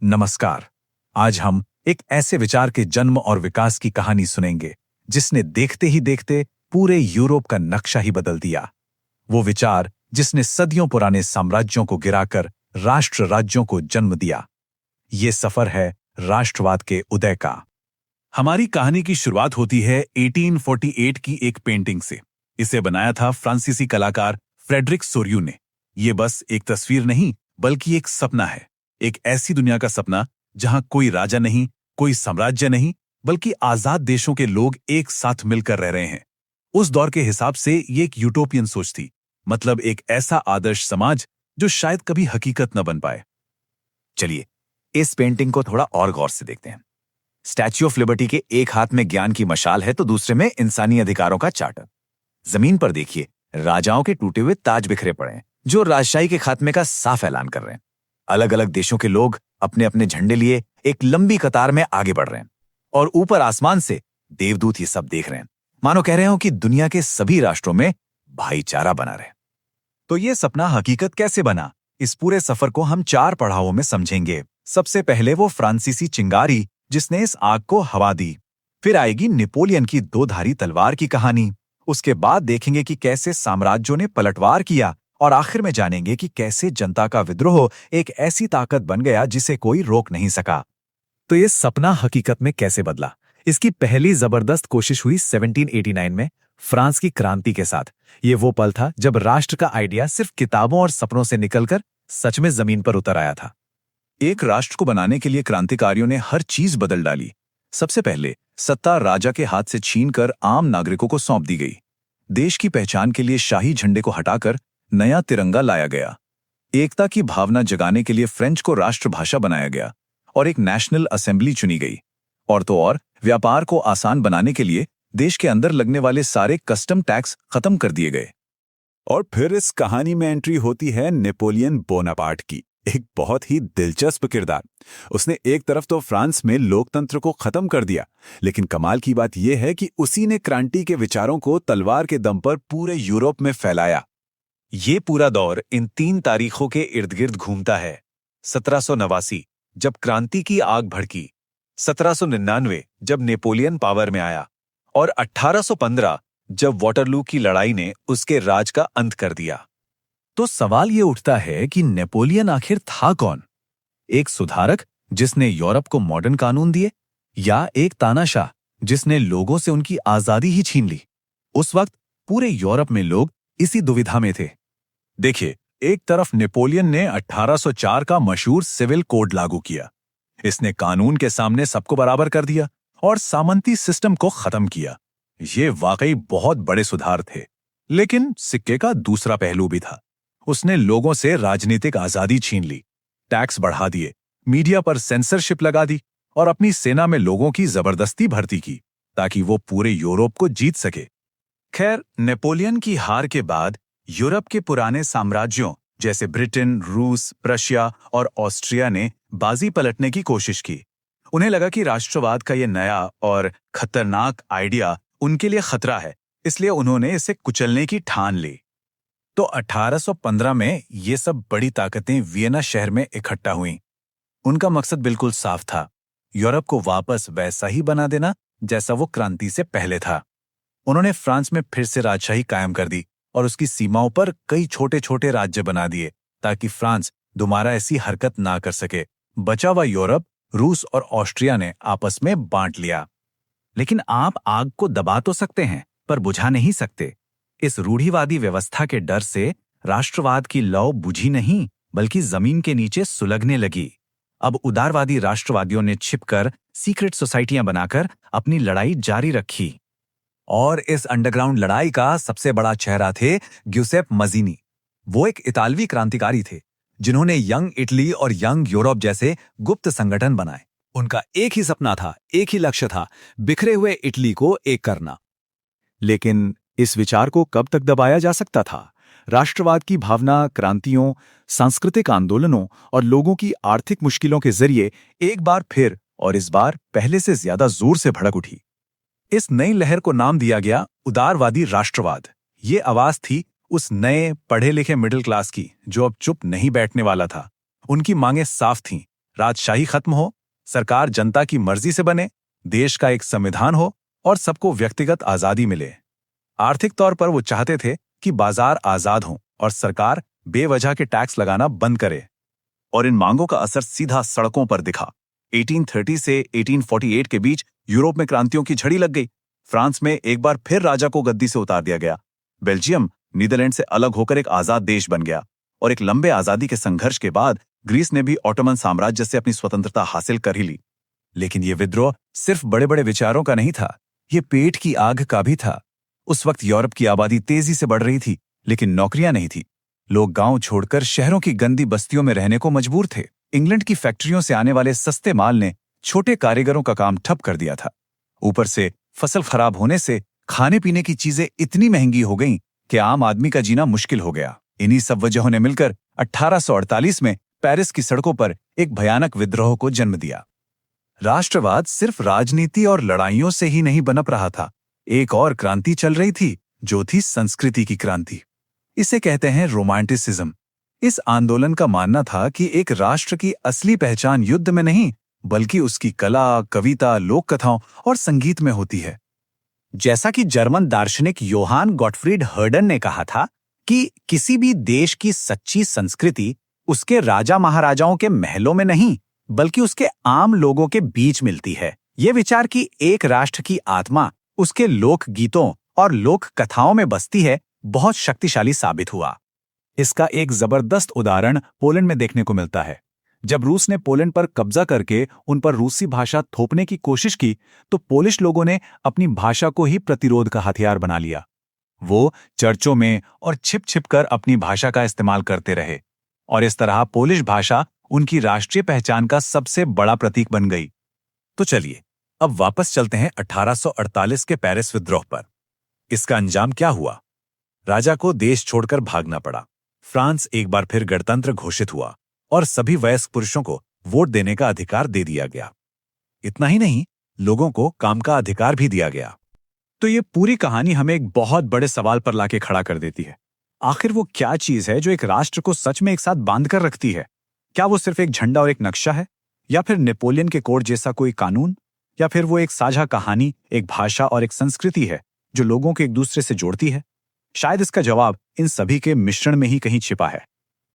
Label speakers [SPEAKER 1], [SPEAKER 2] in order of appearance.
[SPEAKER 1] नमस्कार। आज हम एक ऐसे विचार के जन्म और विकास की कहानी सुनेंगे जिसने देखते ही देखते पूरे यूरोप का नक्शा ही बदल दिया। वो विचार जिसने सदियों पुराने साम्राज्यों को गिराकर राष्ट्र राज्यों को जन्म दिया। ये सफर है राष्ट्रवाद के उदय का। हमारी कहानी की शुरुआत होती है 1848 की एक पेंटिंग से। इसे बनाया था फ्रांसीसी कलाकार फ्रेडरिक सोर्यू ने। ये बस एक तस्वीर नहीं बल्कि एक सपना है। एक ऐसी दुनिया का सपना जहां कोई राजा नहीं, कोई साम्राज्य नहीं, बल्कि आजाद देशों के लोग एक साथ मिलकर रह रहे हैं। उस दौर के हिसाब से ये एक यूटोपियन सोच थी, मतलब एक ऐसा आदर्श समाज जो शायद कभी हकीकत न बन पाए।
[SPEAKER 2] चलिए इस पेंटिंग को थोड़ा और गौर से देखते हैं। स्टैच्यू ऑफ लिबर्टी के एक हाथ में ज्ञान की मशाल है तो दूसरे में इंसानी अधिकारों का चार्टर। जमीन पर देखिए, राजाओं के टूटे हुए ताज बिखरे पड़े हैं जो राजशाही के खात्मे का साफ ऐलान कर रहे हैं। अलग अलग देशों के लोग अपने अपने झंडे लिए एक लंबी कतार में आगे बढ़ रहे हैं और ऊपर आसमान से देवदूत ये सब देख रहे हैं, मानो कह रहे हो कि दुनिया के सभी राष्ट्रों में भाईचारा बना रहे।
[SPEAKER 1] तो ये सपना हकीकत कैसे बना, इस पूरे सफर को हम 4 पड़ावों में समझेंगे। सबसे पहले वो फ्रांसीसी चिंगारी जिसने इस आग को हवा दी। फिर आएगी नेपोलियन की 2-धारी तलवार की कहानी। उसके बाद देखेंगे कि कैसे साम्राज्यों ने पलटवार किया और आखिर में जानेंगे कि कैसे जनता का विद्रोह एक ऐसी ताकत बन गया जिसे कोई रोक नहीं सका। तो ये सपना हकीकत में कैसे बदला, इसकी पहली जबरदस्त कोशिश हुई 1789 में फ्रांस की क्रांति के साथ। ये वो पल था जब राष्ट्र का आइडिया सिर्फ किताबों और सपनों से निकलकर सच में जमीन पर उतर आया था। एक राष्ट्र को बनाने के लिए क्रांतिकारियों ने हर चीज बदल डाली। सबसे पहले सत्ता राजा के हाथ से छीनकर आम नागरिकों को सौंप दी गई। देश की पहचान के लिए शाही झंडे को हटाकर नया तिरंगा लाया गया। एकता की भावना जगाने के लिए फ्रेंच को राष्ट्रभाषा बनाया गया और एक नेशनल असेंबली चुनी गई। और तो और व्यापार को आसान बनाने के लिए देश के अंदर लगने वाले सारे कस्टम टैक्स खत्म कर दिए गए।
[SPEAKER 3] और फिर इस कहानी में एंट्री होती है नेपोलियन बोनापार्ट की, एक बहुत ही दिलचस्प किरदार। उसने एक तरफ तो फ्रांस में लोकतंत्र को खत्म कर दिया, लेकिन कमाल की बात यह है कि उसी ने क्रांति के विचारों को तलवार के दम पर पूरे यूरोप में फैलाया।
[SPEAKER 1] ये पूरा दौर इन 3 तारीखों के इर्द गिर्द घूमता है। 1789 जब क्रांति की आग भड़की, 1799 जब नेपोलियन पावर में आया और 1815 जब वाटरलू की लड़ाई ने उसके राज का अंत कर दिया। तो सवाल ये उठता है कि नेपोलियन आखिर था कौन? एक सुधारक जिसने यूरोप को मॉडर्न कानून दिए, या एक तानाशाह जिसने लोगों से उनकी आजादी ही छीन ली? उस वक्त पूरे यूरोप में लोग इसी दुविधा में थे। देखिए, एक तरफ नेपोलियन ने 1804 का मशहूर सिविल कोड लागू किया। इसने कानून के सामने सबको बराबर कर दिया और सामंती सिस्टम को खत्म किया। ये वाकई बहुत बड़े सुधार थे। लेकिन सिक्के का दूसरा पहलू भी था। उसने लोगों से राजनीतिक आजादी छीन ली, टैक्स बढ़ा दिए, मीडिया पर सेंसरशिप लगा दी और अपनी सेना में लोगों की जबरदस्ती भर्ती की ताकि वो पूरे यूरोप को जीत सके। खैर, नेपोलियन की हार के बाद यूरोप के पुराने साम्राज्यों जैसे ब्रिटेन, रूस, प्रशिया और ऑस्ट्रिया ने बाजी पलटने की कोशिश की। उन्हें लगा कि राष्ट्रवाद का ये नया और खतरनाक आइडिया उनके लिए खतरा है, इसलिए उन्होंने इसे कुचलने की ठान ली। तो 1815 में ये सब बड़ी ताकतें वियना शहर में इकट्ठा हुईं। उनका मकसद बिल्कुल साफ था, यूरोप को वापस वैसा ही बना देना जैसा वो क्रांति से पहले था। उन्होंने फ्रांस में फिर से राजशाही कायम कर दी और उसकी सीमाओं पर कई छोटे छोटे राज्य बना दिए ताकि फ्रांस दोबारा ऐसी हरकत ना कर सके। बचा हुआ यूरोप रूस और ऑस्ट्रिया ने आपस में बांट लिया। लेकिन आप आग को दबा तो सकते हैं पर बुझा नहीं सकते। इस रूढ़िवादी व्यवस्था के डर से राष्ट्रवाद की लौ बुझी नहीं बल्कि जमीन के नीचे सुलगने लगी। अब उदारवादी राष्ट्रवादियों ने छिपकर सीक्रेट सोसाइटियां बनाकर अपनी लड़ाई जारी रखी। और इस अंडरग्राउंड लड़ाई का सबसे बड़ा चेहरा थे ग्यूसेप मजीनी। वो एक इतालवी क्रांतिकारी थे जिन्होंने यंग इटली और यंग यूरोप जैसे गुप्त संगठन बनाए। उनका एक ही सपना था, एक ही लक्ष्य था, बिखरे हुए इटली को एक करना।
[SPEAKER 3] लेकिन इस विचार को कब तक दबाया जा सकता था? राष्ट्रवाद की भावना क्रांतियों, सांस्कृतिक आंदोलनों और लोगों की आर्थिक मुश्किलों के जरिए एक बार फिर और इस बार पहले से ज्यादा जोर से भड़क उठी। इस नई लहर को नाम दिया गया उदारवादी राष्ट्रवाद। ये आवाज थी उस नए पढ़े लिखे मिडिल क्लास की जो अब चुप नहीं बैठने वाला था। उनकी मांगें साफ थीं,
[SPEAKER 1] राजशाही खत्म हो, सरकार जनता की मर्जी से बने, देश का एक संविधान हो और सबको व्यक्तिगत आजादी मिले। आर्थिक तौर पर वो चाहते थे कि बाजार आजाद हों और सरकार बेवजह के टैक्स लगाना बंद करे। और इन मांगों का असर सीधा सड़कों पर दिखा। 1830 से 1848 के बीच यूरोप में क्रांतियों की झड़ी लग गई। फ्रांस में एक बार फिर राजा को गद्दी से उतार दिया गया। बेल्जियम नीदरलैंड से अलग होकर एक आजाद देश बन गया और एक लंबे आजादी के संघर्ष के बाद ग्रीस ने भी ऑटोमन साम्राज्य से अपनी स्वतंत्रता हासिल कर ही ली। लेकिन ये विद्रोह सिर्फ बड़े बड़े विचारों का नहीं था, ये पेट की आग का भी था। उस वक्त यूरोप की आबादी तेजी से बढ़ रही थी, लेकिन नौकरियां नहीं थी। लोग गांव छोड़कर शहरों की गंदी बस्तियों में रहने को मजबूर थे। इंग्लैंड की फैक्ट्रियों से आने वाले सस्ते माल ने छोटे कारीगरों का काम ठप कर दिया था। ऊपर से फसल खराब होने से खाने पीने की चीजें इतनी महंगी हो गईं कि आम आदमी का जीना मुश्किल हो गया। इन्हीं सब वजहों ने मिलकर 1848 में पेरिस की सड़कों पर एक भयानक विद्रोह को जन्म दिया। राष्ट्रवाद सिर्फ राजनीति और लड़ाइयों से ही नहीं बनप रहा था, एक और क्रांति चल रही थी, जो थी संस्कृति की क्रांति। इसे कहते हैं रोमांटिसिज्म। इस आंदोलन का मानना था कि एक राष्ट्र की असली पहचान युद्ध में नहीं, बल्कि उसकी कला, कविता, लोक कथाओं और संगीत में होती है।
[SPEAKER 2] जैसा कि जर्मन दार्शनिक योहान गॉटफ्रीड हर्डन ने कहा था कि किसी भी देश की सच्ची संस्कृति उसके राजा महाराजाओं के महलों में नहीं, बल्कि उसके आम लोगों के बीच मिलती है। ये विचार कि एक राष्ट्र की आत्मा उसके लोक गीतों और लोक कथाओं में बसती है, बहुत शक्तिशाली साबित हुआ।
[SPEAKER 3] इसका एक जबरदस्त उदाहरण पोलैंड में देखने को मिलता है। जब रूस ने पोलैंड पर कब्जा करके उन पर रूसी भाषा थोपने की कोशिश की, तो पोलिश लोगों ने अपनी भाषा को ही प्रतिरोध का हथियार बना लिया। वो चर्चों में और छिप छिप कर अपनी भाषा का इस्तेमाल करते रहे और इस तरह पोलिश भाषा उनकी राष्ट्रीय पहचान का सबसे बड़ा प्रतीक बन गई।
[SPEAKER 1] तो चलिए अब वापस चलते हैं 1848 के पेरिस विद्रोह पर। इसका अंजाम क्या हुआ? राजा को देश छोड़कर भागना पड़ा। फ्रांस एक बार फिर गणतंत्र घोषित हुआ और सभी वयस्क पुरुषों को वोट देने का अधिकार दे दिया गया। इतना ही नहीं, लोगों को काम का अधिकार भी दिया गया।
[SPEAKER 3] तो ये पूरी कहानी हमें एक बहुत बड़े सवाल पर लाके खड़ा कर देती है। आखिर वो क्या चीज है जो एक राष्ट्र को सच में एक साथ बांध कर रखती है? क्या वो सिर्फ एक झंडा और एक नक्शा है, या फिर नेपोलियन के कोड जैसा कोई कानून, या फिर वो एक साझा कहानी, एक भाषा और एक संस्कृति है जो लोगों को एक दूसरे से जोड़ती है? शायद इसका जवाब इन सभी के मिश्रण में ही कहीं छिपा है।